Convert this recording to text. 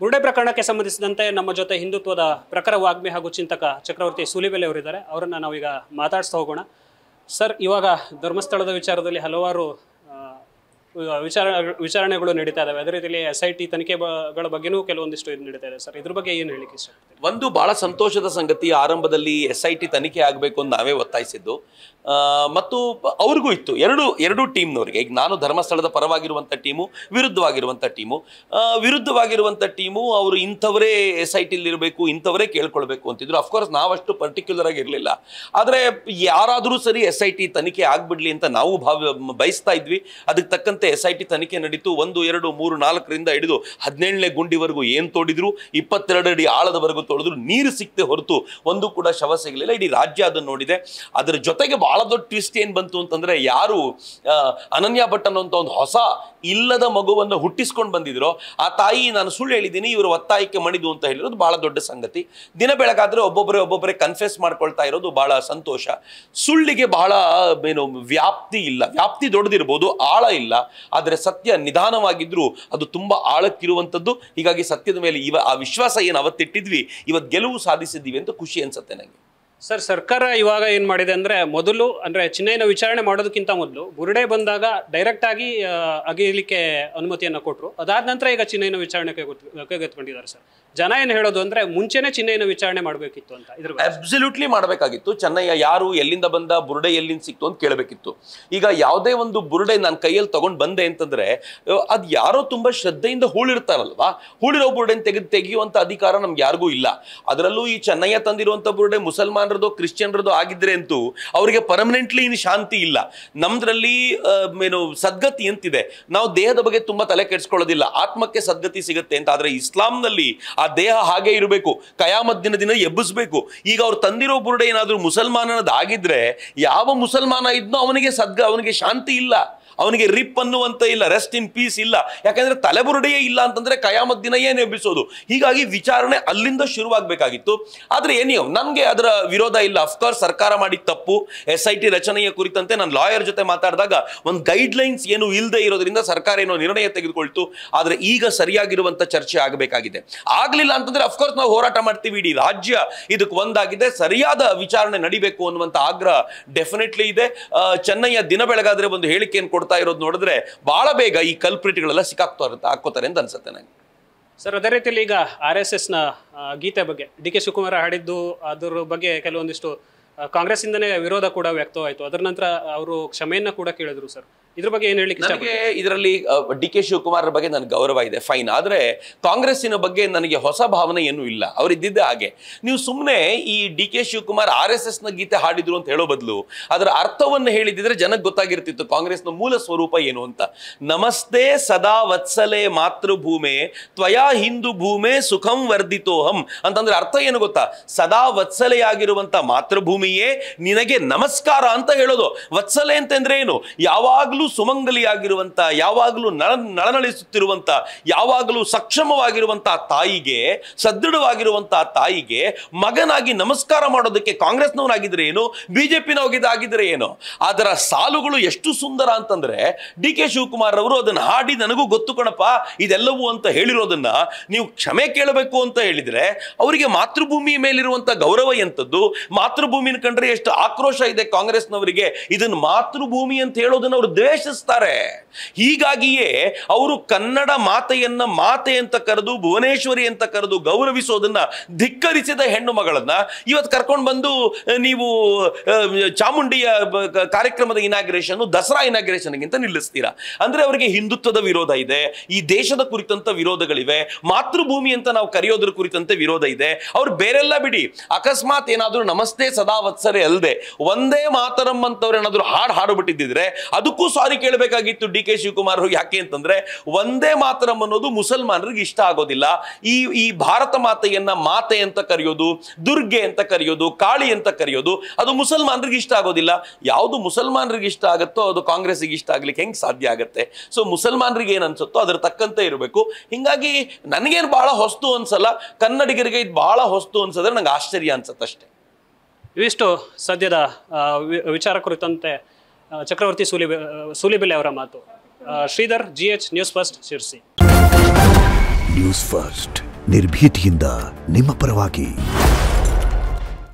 ಬುರುಡೆ ಪ್ರಕರಣಕ್ಕೆ ಸಂಬಂಧಿಸಿದಂತೆ ನಮ್ಮ ಜೊತೆ ಹಿಂದುತ್ವದ ಪ್ರಖರ ವಾಗ್ಮಿ ಹಾಗೂ ಚಿಂತಕ ಚಕ್ರವರ್ತಿ ಸೂಲಿಬೆಲೆ ಅವರಿದ್ದಾರೆ. ಅವರನ್ನು ನಾವೀಗ ಮಾತಾಡಿಸ್ತಾ ಹೋಗೋಣ. ಸರ್, ಇವಾಗ ಧರ್ಮಸ್ಥಳದ ವಿಚಾರದಲ್ಲಿ ಹಲವಾರು ವಿಚಾರಣೆಗಳು ನಡೀತಾ ಇದಾವೆ. ಅದೇ ರೀತಿಯಲ್ಲಿ SIT ತನಿಖೆಗಳ ಬಗ್ಗೆನೂ ಕೆಲವೊಂದಿಷ್ಟು ಇದು ನಡೀತಾ ಇದೆ. ಸರ್, ಇದ್ರ ಬಗ್ಗೆ ಏನು ಹೇಳಿಕೆ ಇಷ್ಟ? ಒಂದು ಬಹಳ ಸಂತೋಷದ ಸಂಗತಿ, ಆರಂಭದಲ್ಲಿ SIT ತನಿಖೆ ಆಗಬೇಕು ಅಂತ ನಾವೇ ಒತ್ತಾಯಿಸಿದ್ದು. ಮತ್ತು ಅವ್ರಿಗೂ ಇತ್ತು ಎರಡು ಟೀಮ್ನವರಿಗೆ. ಈಗ ನಾನು ಧರ್ಮಸ್ಥಳದ ಪರವಾಗಿರುವಂಥ ಟೀಮು, ವಿರುದ್ಧವಾಗಿರುವಂಥ ಟೀಮು ಅವರು ಇಂಥವರೇ SITಲಿರಬೇಕು, ಇಂಥವರೇ ಕೇಳ್ಕೊಳ್ಬೇಕು ಅಂತಿದ್ರು. ಅಫ್ಕೋರ್ಸ್ ನಾವಷ್ಟು ಪರ್ಟಿಕ್ಯುಲರ್ ಆಗಿ ಇರಲಿಲ್ಲ. ಆದರೆ ಯಾರಾದರೂ ಸರಿ SIT ತನಿಖೆ ಆಗ್ಬಿಡ್ಲಿ ಅಂತ ನಾವು ಬಯಸ್ತಾ ಇದ್ವಿ. ಅದಕ್ಕೆ ತಕ್ಕಂತೆ SIT ತನಿಖೆ ನಡೀತು. 1, 2, 3, 4ರಿಂದ ಹಿಡಿದು 17ನೇ ಗುಂಡಿವರೆಗೂ ಏನು ತೋಡಿದ್ರು, 22 ಅಡಿ ಆಳದವರೆಗೂ ತೋಡಿದ್ರು, ನೀರು ಸಿಕ್ತೆ ಹೊರತು ಒಂದು ಕೂಡ ಶವ ಸಿಗಲಿಲ್ಲ. ಇಡೀ ರಾಜ್ಯ ಅದನ್ನು ನೋಡಿದೆ. ಅದರ ಜೊತೆಗೆ ಬಹಳ ದೊಡ್ಡ ಟ್ವಿಸ್ಟ್ ಏನು ಬಂತು ಅಂತಂದ್ರೆ, ಯಾರು ಅನನ್ಯ ಭಟ್ ಅನ್ನೋಂಥ ಒಂದು ಹೊಸ ಇಲ್ಲದ ಮಗುವನ್ನು ಹುಟ್ಟಿಸ್ಕೊಂಡು ಬಂದಿದ್ರು, ಆ ತಾಯಿ ನಾನು ಸುಳ್ಳು ಹೇಳಿದ್ದೀನಿ, ಇವರು ಒತ್ತಾಯಕ್ಕೆ ಮಣಿದು ಅಂತ ಹೇಳಿರೋದು ಬಹಳ ದೊಡ್ಡ ಸಂಗತಿ. ದಿನ ಬೆಳಗಾದ್ರೆ ಒಬ್ಬೊಬ್ಬರೇ ಕನ್ಫೆಸ್ ಮಾಡ್ಕೊಳ್ತಾ ಇರೋದು ಬಹಳ ಸಂತೋಷ. ಸುಳ್ಳಿಗೆ ಬಹಳ ವ್ಯಾಪ್ತಿ ಇಲ್ಲ. ವ್ಯಾಪ್ತಿ ದೊಡ್ಡದಿರ್ಬೋದು, ಆಳ ಇಲ್ಲ. ಆದರೆ ಸತ್ಯ ನಿಧಾನವಾಗಿದ್ರೂ ಅದು ತುಂಬಾ ಆಳಕ್ಕಿರುವಂಥದ್ದು. ಹೀಗಾಗಿ ಸತ್ಯದ ಮೇಲೆ ಆ ವಿಶ್ವಾಸ ಏನು ಅವತ್ತಿಟ್ಟಿದ್ವಿ, ಇವತ್ತು ಗೆಲುವು ಸಾಧಿಸಿದ್ದೀವಿ ಅಂತ ಖುಷಿ ಅನ್ಸುತ್ತೆ ನನಗೆ. ಸರ್, ಸರ್ಕಾರ ಇವಾಗ ಏನು ಮಾಡಿದೆ ಅಂದರೆ, ಮೊದಲು ಅಂದರೆ ಚಿನ್ನೈನ ವಿಚಾರಣೆ ಮಾಡೋದಕ್ಕಿಂತ ಮೊದಲು ಬುರುಡೆ ಬಂದಾಗ ಡೈರೆಕ್ಟ್ ಆಗಿ ಅಗಿಲಿಕ್ಕೆ ಅನುಮತಿಯನ್ನು ಕೊಟ್ಟರು. ಅದಾದ ನಂತರ ಈಗ ಚಿನ್ನೈನ ವಿಚಾರಣೆ ಕೈಗೆತ್ತಿಕೊಂಡಿದ್ದಾರೆ. ಸರ್, ಜನ ಏನು ಹೇಳೋದು ಅಂದರೆ, ಮುಂಚೆನೇ ಚಿನ್ನೈನ ವಿಚಾರಣೆ ಮಾಡಬೇಕಿತ್ತು ಅಂತ. ಇದ್ರ ಅಬ್ಸಲ್ಯೂಟ್ಲಿ ಮಾಡಬೇಕಾಗಿತ್ತು. ಚೆನ್ನಯ್ಯ ಯಾರು, ಎಲ್ಲಿಂದ ಬಂದ, ಬುರುಡೆ ಎಲ್ಲಿಂದ ಸಿಕ್ತು ಅಂತ ಕೇಳಬೇಕಿತ್ತು. ಈಗ ಯಾವುದೇ ಒಂದು ಬುರುಡೆ ನಾನು ಕೈಯಲ್ಲಿ ತಗೊಂಡು ಬಂದೆ ಅಂತಂದ್ರೆ, ಅದು ಯಾರೋ ತುಂಬಾ ಶ್ರದ್ಧೆಯಿಂದ ಹೂಳಿರ್ತಾರಲ್ವಾ, ಹೂಳಿರೋ ಬುರುಡೆನ ತೆಗೆಯುವಂತ ಅಧಿಕಾರ ನಮ್ಗೆ ಯಾರಿಗೂ ಇಲ್ಲ. ಅದರಲ್ಲೂ ಈ ಚೆನ್ನಯ್ಯ ತಂದಿರುವಂತ ಬುರುಡೆ ಮುಸಲ್ಮಾನ ಕ್ರಿಶ್ಚಿಯನ್ರದು ಆಗಿದ್ರೆ ಅಂತೂ ಅವರಿಗೆ ಪರ್ಮನೆಂಟ್ಲಿ ಇನ್ನು ಶಾಂತಿ ಇಲ್ಲ. ನಮ್ದ್ರಲ್ಲಿ ಸದ್ಗತಿ ಅಂತಿದೆ. ನಾವು ದೇಹದ ಬಗ್ಗೆ ತುಂಬಾ ತಲೆ ಕೆಡಿಸ್ಕೊಳ್ಳೋದಿಲ್ಲ, ಆತ್ಮಕ್ಕೆ ಸದ್ಗತಿ ಸಿಗುತ್ತೆ ಅಂತ. ಆದ್ರೆ ಇಸ್ಲಾಂನಲ್ಲಿ ಆ ದೇಹ ಹಾಗೆ ಇರಬೇಕು, ಕಯಾಮತ್ ದಿನ ಎಬ್ಬಿಸ್ಬೇಕು. ಈಗ ಅವ್ರು ತಂದಿರೋ ಬುರುಡೆ ಏನಾದ್ರೂ ಮುಸಲ್ಮಾನನದಾಗಿದ್ರೆ, ಯಾವ ಮುಸಲ್ಮಾನ ಇದ್ನೋ ಅವನಿಗೆ ಶಾಂತಿ ಇಲ್ಲ, ಅವನಿಗೆ ರಿಪ್ ಅನ್ನುವಂತ ಇಲ್ಲ, ರೆಸ್ಟ್ ಇನ್ ಪೀಸ್ ಇಲ್ಲ. ಯಾಕಂದ್ರೆ ತಲೆಬುರುಡೆಯೇ ಇಲ್ಲ ಅಂತಂದ್ರೆ ಕಯಾಮತ್ ದಿನ ಏನು ಎಬ್ಬಿಸೋದು? ಹೀಗಾಗಿ ವಿಚಾರಣೆ ಅಲ್ಲಿಂದ ಶುರುವಾಗಬೇಕಾಗಿತ್ತು. ಆದ್ರೆ ಏನಿಯೋ ನಮ್ಗೆ ಅದರ ವಿರೋಧ ಇಲ್ಲ. ಅಫ್ಕೋರ್ಸ್ ಸರ್ಕಾರ ಮಾಡಿದ ತಪ್ಪು. SIT ರಚನೆಯ ಕುರಿತಂತೆ ನಾನು ಲಾಯರ್ ಜೊತೆ ಮಾತಾಡಿದಾಗ ಒಂದು ಗೈಡ್ ಲೈನ್ಸ್ ಏನು ಇಲ್ಲದೆ ಇರೋದ್ರಿಂದ ಸರ್ಕಾರ ಏನೋ ನಿರ್ಣಯ ತೆಗೆದುಕೊಳ್ತು. ಆದ್ರೆ ಈಗ ಸರಿಯಾಗಿರುವಂತ ಚರ್ಚೆ ಆಗಬೇಕಾಗಿದೆ. ಆಗ್ಲಿಲ್ಲ ಅಂತಂದ್ರೆ ಅಫ್ಕೋರ್ಸ್ ನಾವು ಹೋರಾಟ ಮಾಡ್ತೀವಿ. ಇಡೀ ರಾಜ್ಯ ಇದಕ್ಕೆ ಒಂದಾಗಿದೆ. ಸರಿಯಾದ ವಿಚಾರಣೆ ನಡಿಬೇಕು ಅನ್ನುವಂತ ಆಗ್ರಹ ಡೆಫಿನೆಟ್ಲಿ ಇದೆ. ಚೆನ್ನಯ್ಯ ದಿನ ಬೆಳಗಾದ್ರೆ ಒಂದು ಹೇಳಿಕೆಯನ್ನು ಕೊಡ್ತಾ ಇರೋದು ನೋಡಿದ್ರೆ ಬಹಳ ಬೇಗ ಈ ಕಲ್ಪ್ರಿಟ್ಗಳೆಲ್ಲ ಹಾಕೋತಾರೆ ಅಂತ ಅನ್ಸುತ್ತೆ ನನಗೆ. ಸರ್, ಅದೇ ರೀತಿಯಲ್ಲಿ ಈಗ RSSನ ಗೀತೆ ಬಗ್ಗೆ DK ಶಿವಕುಮಾರ್ ಹಾಡಿದ್ದು, ಅದರ ಬಗ್ಗೆ ಕೆಲವೊಂದಿಷ್ಟು ಕಾಂಗ್ರೆಸ್ಸಿಂದನೇ ವಿರೋಧ ಕೂಡ ವ್ಯಕ್ತವಾಯಿತು. ಅದರ ನಂತರ ಅವರು ಕ್ಷಮೆಯನ್ನ ಕೂಡ ಕೇಳಿದ್ರು. ಸರ್, ಇದ್ರ ಬಗ್ಗೆ ಏನು ಹೇಳಿಕ್ಕೆ ನನಗೆ ಇದರಲ್ಲಿ DK ಶಿವಕುಮಾರ್ ಬಗ್ಗೆ ನನಗೆ ಗೌರವ ಇದೆ, ಫೈನ್. ಆದ್ರೆ ಕಾಂಗ್ರೆಸ್ಸಿನ ಬಗ್ಗೆ ನನಗೆ ಹೊಸ ಭಾವನೆ ಏನೂ ಇಲ್ಲ. ಅವರಿದ್ದಿದ್ದೆ ಹಾಗೆ. ನೀವು ಸುಮ್ಮನೆ ಈ DK ಶಿವಕುಮಾರ್ RSSನ ಗೀತೆ ಹಾಡಿದ್ರು ಅಂತ ಹೇಳೋ ಬದಲು ಅದರ ಅರ್ಥವನ್ನು ಹೇಳಿದ್ರೆ ಜನಕ್ಕೆ ಗೊತ್ತಾಗಿರ್ತಿತ್ತು ಕಾಂಗ್ರೆಸ್ನ ಮೂಲ ಸ್ವರೂಪ ಏನು ಅಂತ. ನಮಸ್ತೆ ಸದಾ ವತ್ಸಲೆ ಮಾತೃಭೂಮೆ ತ್ವಯಾ ಹಿಂದೂ ಭೂಮೆ ಸುಖಂ ವರ್ಧಿತೋಹಂ ಅಂತಂದ್ರೆ ಅರ್ಥ ಏನು ಗೊತ್ತಾ? ಸದಾ ವತ್ಸಲೆಯಾಗಿರುವಂತ ಮಾತೃಭೂಮಿಯೇ ನಿನಗೆ ನಮಸ್ಕಾರ ಅಂತ ಹೇಳೋದು. ವತ್ಸಲೆ ಅಂತಂದ್ರೆ ಏನು? ಯಾವಾಗ್ಲೂ ಸುಮಂಗಲಿಯಾಗಿರುವಂತ, ಯಾವಾಗಲೂ ನಳನಳಿಸುತ್ತಿರುವಂತ, ಯಾವಾಗಲೂ ಸಕ್ಷಮವಾಗಿರುವಂತ ತಾಯಿಗೆ, ಸದೃಢವಾಗಿರುವಂತ ತಾಯಿಗೆ ಮಗನಾಗಿ ನಮಸ್ಕಾರ ಮಾಡೋದಕ್ಕೆ ಕಾಂಗ್ರೆಸ್ನವನಾಗಿದ್ರೆ ಏನು, ಬಿಜೆಪಿನವರಾಗಿದ್ರೆ ಏನು? ಅದರ ಸಾಲುಗಳು ಎಷ್ಟು ಸುಂದರ ಅಂತಂದ್ರೆ, DK ಶಿವಕುಮಾರ್ ಅವರು ಅದನ್ನ ಹಾಡಿ ನನಗೂ ಗೊತ್ತು ಕಣಪ್ಪ ಇದೆಲ್ಲವೂ ಅಂತ ಹೇಳಿರೋದನ್ನ ನೀವು ಕ್ಷಮೆ ಕೇಳಬೇಕು ಅಂತ ಹೇಳಿದ್ರೆ, ಅವರಿಗೆ ಮಾತೃಭೂಮಿ ಮೇಲಿರುವಂತ ಗೌರವ ಎಂತದ್ದು, ಮಾತೃಭೂಮಿನ ಕಂಡ್ರೆ ಎಷ್ಟು ಆಕ್ರೋಶ ಇದೆ ಕಾಂಗ್ರೆಸ್ನವರಿಗೆ. ಇದನ್ನ ಮಾತೃಭೂಮಿ ಅಂತ ಹೇಳೋದನ್ನ ಅವರು ದ್ವೇಷಿಸ್ತಾರೆ. ಹೀಗಾಗಿಯೇ ಅವರು ಕನ್ನಡ ಮಾತೆಯನ್ನ ಮಾತೆ ಅಂತ ಕರೆದು, ಭುವನೇಶ್ವರಿ ಅಂತ ಕರೆದು ಗೌರವಿಸೋದನ್ನ ಧಿಕ್ಕರಿಸಿದ ಹೆಣ್ಣು ಮಗಳನ್ನ ಇವತ್ತು ಕರ್ಕೊಂಡು ಬಂದು ನೀವು ಚಾಮುಂಡಿಯ ಕಾರ್ಯಕ್ರಮದ ಇನಾಗ್ರೇಷನ್, ದಸರಾ ಇನಾಗ್ರೇಷನ್ಗಿಂತ ನಿಲ್ಲಿಸ್ತೀರಾ. ಅಂದ್ರೆ ಅವರಿಗೆ ಹಿಂದುತ್ವದ ವಿರೋಧ ಇದೆ, ಈ ದೇಶದ ಕುರಿತಂತ ವಿರೋಧಗಳಿವೆ, ಮಾತೃಭೂಮಿ ಅಂತ ನಾವು ಕರೆಯೋದ್ರ ಕುರಿತಂತೆ ವಿರೋಧ ಇದೆ. ಅವ್ರು ಬೇರೆಲ್ಲ ಬಿಡಿ, ಅಕಸ್ಮಾತ್ ಏನಾದ್ರೂ ನಮಸ್ತೆ ಸದಾ ವತ್ಸರೆ ಅಲ್ಲದೆ ಒಂದೇ ಮಾತರಂ ಅಂತವ್ರು ಏನಾದ್ರು ಹಾಡ್ಬಿಟ್ಟಿದ್ರೆ ಅದಕ್ಕೂ ಸಾರಿ ಕೇಳಬೇಕಾಗಿತ್ತು DK ಶಿವಕುಮಾರ್. ಯಾಕೆ ಅಂತಂದ್ರೆ ಒಂದೇ ಮಾತರಂ ಅನ್ನೋದು ಮುಸಲ್ಮಾನರಿಗೆ ಇಷ್ಟ ಆಗೋದಿಲ್ಲ. ಈ ಭಾರತ ಮಾತೆಯನ್ನ ಮಾತೆ ಅಂತ ಕರೆಯೋದು, ದುರ್ಗೆ ಅಂತ ಕರೆಯೋದು, ಕಾಳಿ ಅಂತ ಕರೆಯೋದು ಅದು ಮುಸಲ್ಮಾನರಿಗೆ ಇಷ್ಟ ಆಗೋದಿಲ್ಲ. ಯಾವುದು ಮುಸಲ್ಮಾನರಿಗೆ ಇಷ್ಟ ಆಗುತ್ತೋ ಅದು ಕಾಂಗ್ರೆಸ್ಗೆ ಇಷ್ಟ ಆಗ್ಲಿಕ್ಕೆ ಹೆಂಗ್ ಸಾಧ್ಯ ಆಗುತ್ತೆ? ಸೊ ಮುಸಲ್ಮಾನರಿಗೆ ಏನ್ ಅನ್ಸುತ್ತೋ ಅದ್ರ ತಕ್ಕಂತೆ ಇರಬೇಕು. ಹಿಂಗಾಗಿ ನನಗೇನು ಬಹಳ ಹೊಸ್ತು ಅನ್ಸಲ್ಲ, ಕನ್ನಡಿಗರಿಗೆ ಇದು ಬಹಳ ಹೊಸ್ತು ಅನ್ಸಿದ್ರೆ ನಂಗೆ ಆಶ್ಚರ್ಯ ಅನ್ಸತ್ತಷ್ಟೇ. ಇವಿಷ್ಟು ಸದ್ಯದ ವಿಚಾರ ಕುರಿತಂತೆ ಚಕ್ರವರ್ತಿ ಸೂಲಿಬೆಲೆ ಅವರ ಮಾತು. Shridhar, GH news first, Sirsi. News first ನಿರ್ಭೀತಿಯಿಂದ ನಿಮ್ಮ ಪರವಾಗಿ.